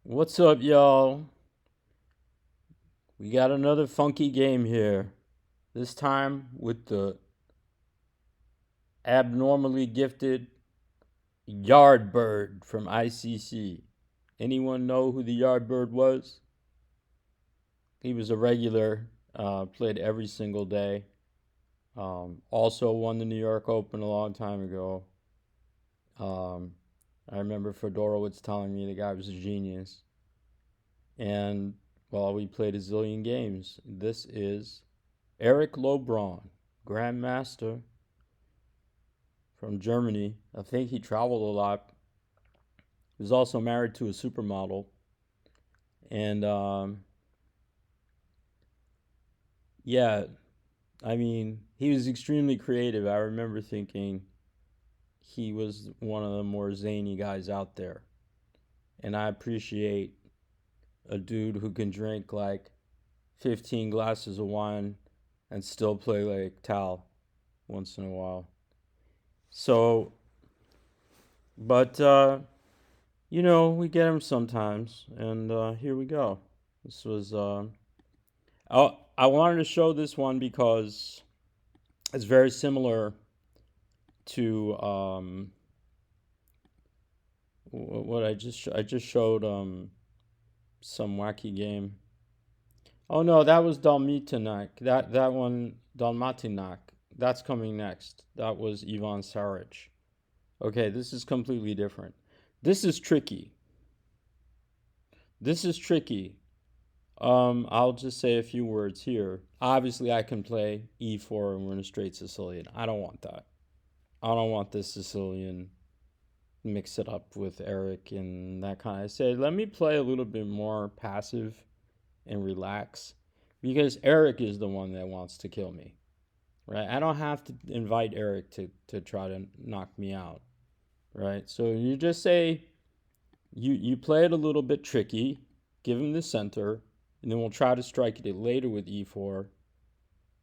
What's up, y'all? We got another funky game here. This time with the abnormally gifted Yardbird from ICC. Anyone know who the Yardbird was? He was a regular, played every single day. Also won the New York Open a long time ago. Um, I remember Fedorowicz telling me the guy was a genius. And, well, we played a zillion games. This is Eric Lobron, Grandmaster from Germany. I think he traveled a lot. He was also married to a supermodel. And yeah, I mean, he was extremely creative. I remember thinking he was one of the more zany guys out there. And I appreciate a dude who can drink like 15 glasses of wine and still play like Tal once in a while. So, but we get them sometimes, and here we go. This was I wanted to show this one because it's very similar to what I just showed some wacky game. Oh no, that was Dalmatinak. That one Dalmatinak. That's coming next. That was Ivan Saric. Okay, this is completely different. This is tricky. This is tricky. I'll just say a few words here. Obviously, I can play e4 and win a straight Sicilian. I don't want that. I don't want this Sicilian mix it up with Eric and that kind of. I said, let me play a little bit more passive and relax because Eric is the one that wants to kill me, right? I don't have to invite Eric to try to knock me out, right? So you just say, you play it a little bit tricky, give him the center, and then we'll try to strike it later with e4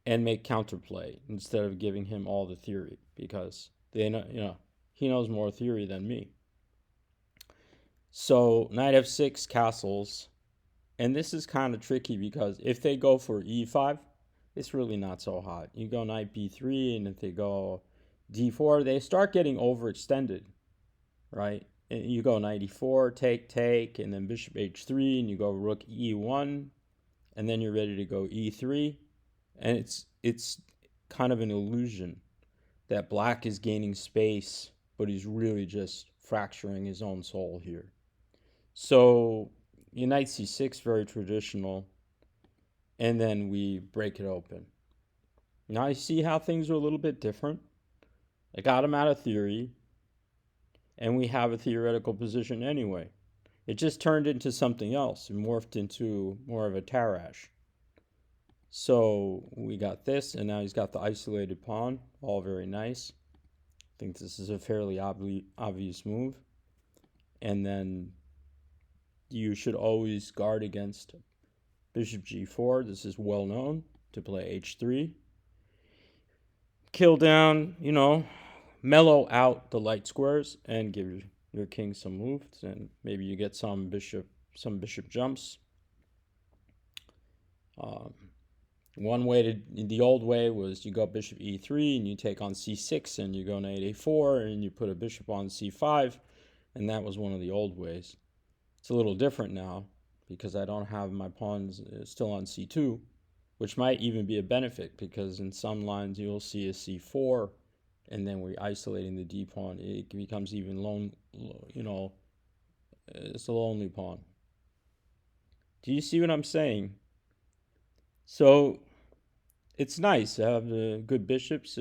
and make counterplay instead of giving him all the theory because they know, he knows more theory than me. So knight f6 castles, and this is kind of tricky because if they go for e5, it's really not so hot. You go knight b3, and if they go d4, they start getting overextended, right? And you go knight e4, take, and then bishop h3, and you go rook e1, and then you're ready to go e3, and it's kind of an illusion that black is gaining space, but he's really just fracturing his own soul here. So knight c6, very traditional, and then we break it open. Now you see how things are a little bit different. I got him out of theory, and we have a theoretical position anyway. It just turned into something else. It morphed into more of a Tarrasch. So we got this, and now he's got the isolated pawn. All very nice. I think this is a fairly obvious move. And then you should always guard against bishop g4. This is well known to play h3. Kill down, mellow out the light squares and give your king some moves, and maybe you get some bishop jumps. One way the old way was you go bishop e3 and you take on c6 and you go knight a4 and you put a bishop on c5, and that was one of the old ways. It's a little different now because I don't have my pawns still on c2, which might even be a benefit because in some lines you'll see a c4 and then we're isolating the d pawn. It becomes even it's a lonely pawn. Do you see what I'm saying? So it's nice to have the good bishops.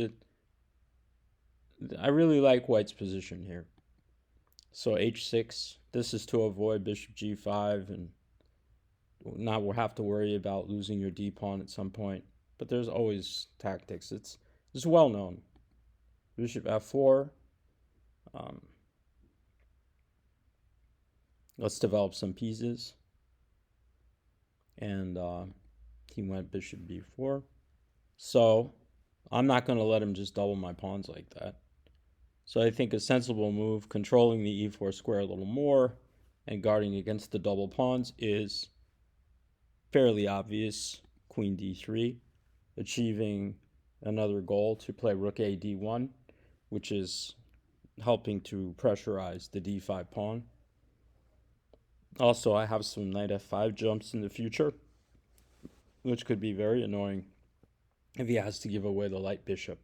I really like white's position here. So h6, this is to avoid bishop g5 and not will have to worry about losing your d pawn at some point. But there's always tactics. It's well known. Bishop f4. Let's develop some pieces. And he went bishop b4. So I'm not going to let him just double my pawns like that. So I think a sensible move, controlling the e4 square a little more, and guarding against the double pawns is fairly obvious. Queen d3, achieving another goal to play rook a d1, which is helping to pressurize the d5 pawn. Also, I have some knight f5 jumps in the future, which could be very annoying if he has to give away the light bishop.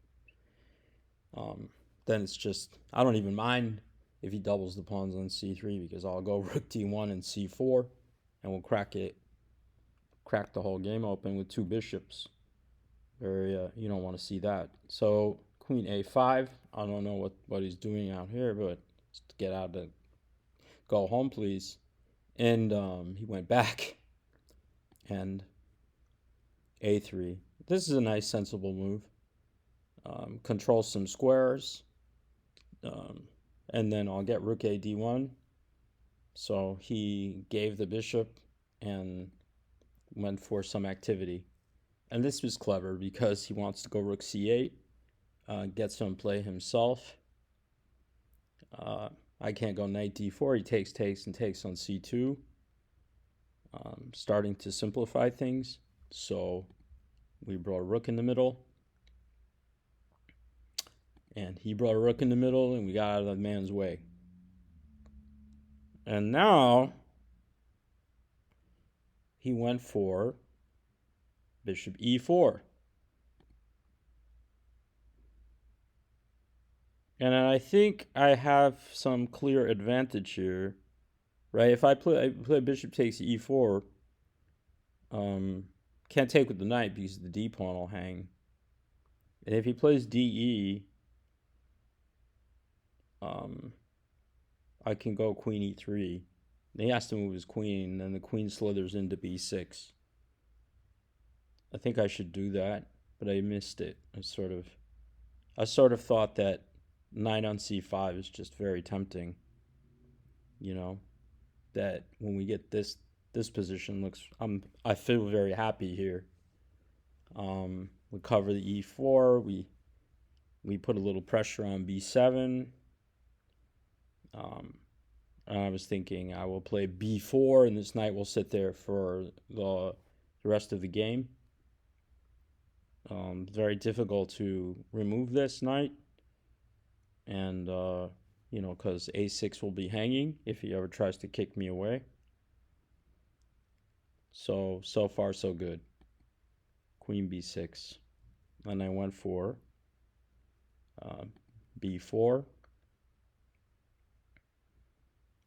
Then it's just, I don't even mind if he doubles the pawns on c3, because I'll go rook d1 and c4, and we'll crack the whole game open with two bishops. You don't want to see that. So queen a5, I don't know what he's doing out here, but just get out to go home, please. And he went back, and a3. This is a nice, sensible move. Control some squares, and then I'll get rook a d1. So he gave the bishop and went for some activity. And this was clever because he wants to go rook c8, get some play himself. I can't go knight d4. He takes and takes on c2. Starting to simplify things. So we brought a rook in the middle. And he brought a rook in the middle, and we got out of the man's way. And now he went for bishop e4. And I think I have some clear advantage here, right? If I play bishop takes e4, can't take with the knight because the d pawn will hang. And if he plays de, I can go queen e3. Then he has to move his queen, and the queen slithers into b6. I think I should do that, but I missed it. I sort of thought that knight on c5 is just very tempting. You know, that when we get this position I feel very happy here. We cover the e4. We put a little pressure on b7. And I was thinking I will play b4, and this knight will sit there for the rest of the game. Very difficult to remove this knight, and because a6 will be hanging if he ever tries to kick me away. So far so good. Queen b6, and I went for b4.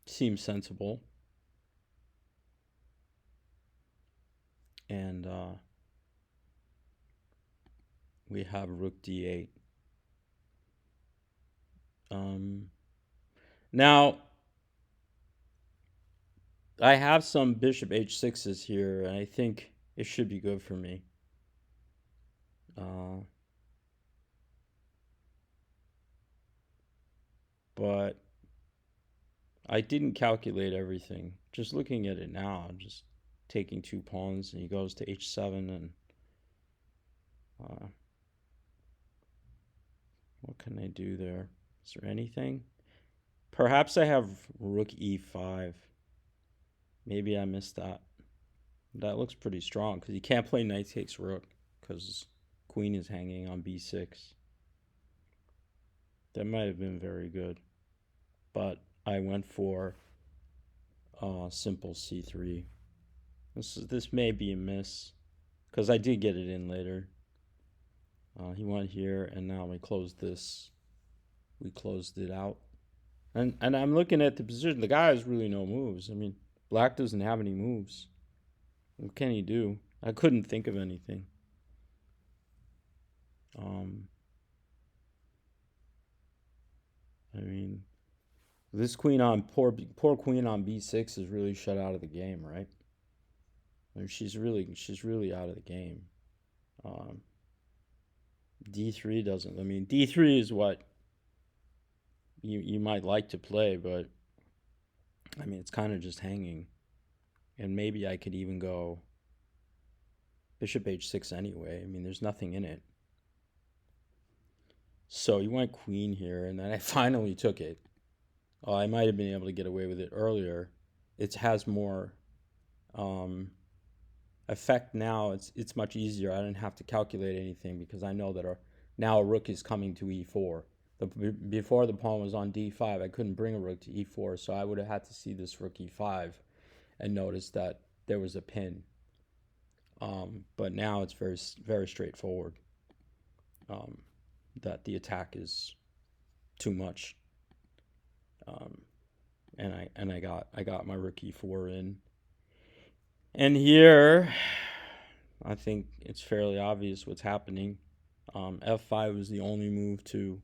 Seems sensible. And we have rook d8. Now, I have some bishop h6s here, and I think it should be good for me. But I didn't calculate everything. Just looking at it now, I'm just taking two pawns, and he goes to h7, and what can I do there? Is there anything? Perhaps I have rook e5. Maybe I missed that. That looks pretty strong because he can't play knight takes rook because queen is hanging on b6. That might have been very good, but I went for simple c3. This may be a miss because I did get it in later. He went here, and now we closed this. We closed it out, and I'm looking at the position. The guy has really no moves. I mean, black doesn't have any moves. What can he do? I couldn't think of anything. I mean, this queen on poor queen on b6 is really shut out of the game, right? I mean, she's really out of the game. d3 doesn't. I mean, d3 is what you might like to play, but I mean, it's kind of just hanging. And maybe I could even go bishop h6 anyway. I mean, there's nothing in it. So you went queen here, and then I finally took it. I might have been able to get away with it earlier, it has more effect now. It's much easier. I didn't have to calculate anything because I know that now a rook is coming to e4. Before the pawn was on d5, I couldn't bring a rook to e4, so I would have had to see this rook e5 and notice that there was a pin. But now it's very, very straightforward. That the attack is too much. And I got my rook e4 in. And here, I think it's fairly obvious what's happening. F5 was the only move to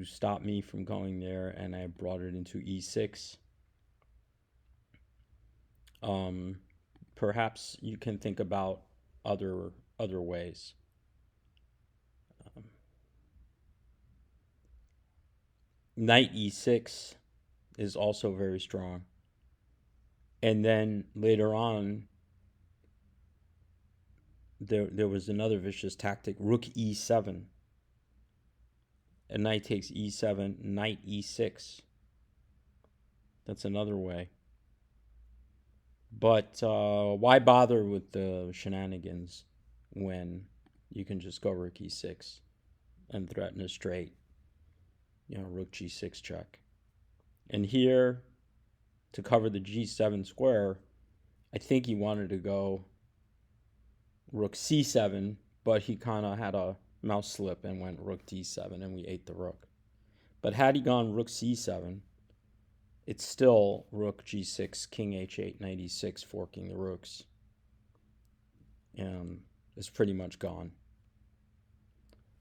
stop me from going there, and I brought it into e6. Perhaps you can think about other ways. Knight e6 is also very strong. And then later on, there was another vicious tactic, rook e7. And knight takes e7, knight e6. That's another way. But why bother with the shenanigans when you can just go rook e6 and threaten a straight, rook g6 check. And here, to cover the g7 square, I think he wanted to go rook c7, but he kind of had a mouse slip and went rook d7, and we ate the rook. But had he gone rook c7, it's still rook g6, king h8, knight e6, forking the rooks. And it's pretty much gone.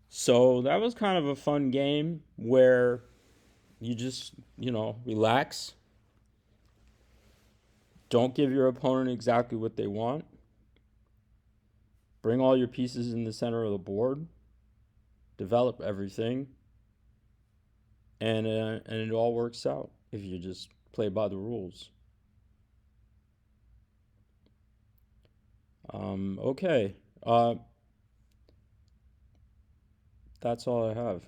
So that was kind of a fun game where you just, relax. Don't give your opponent exactly what they want. Bring all your pieces in the center of the board. Develop everything. And it all works out if you just play by the rules. Okay. That's all I have.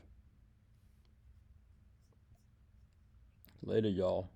Later, y'all.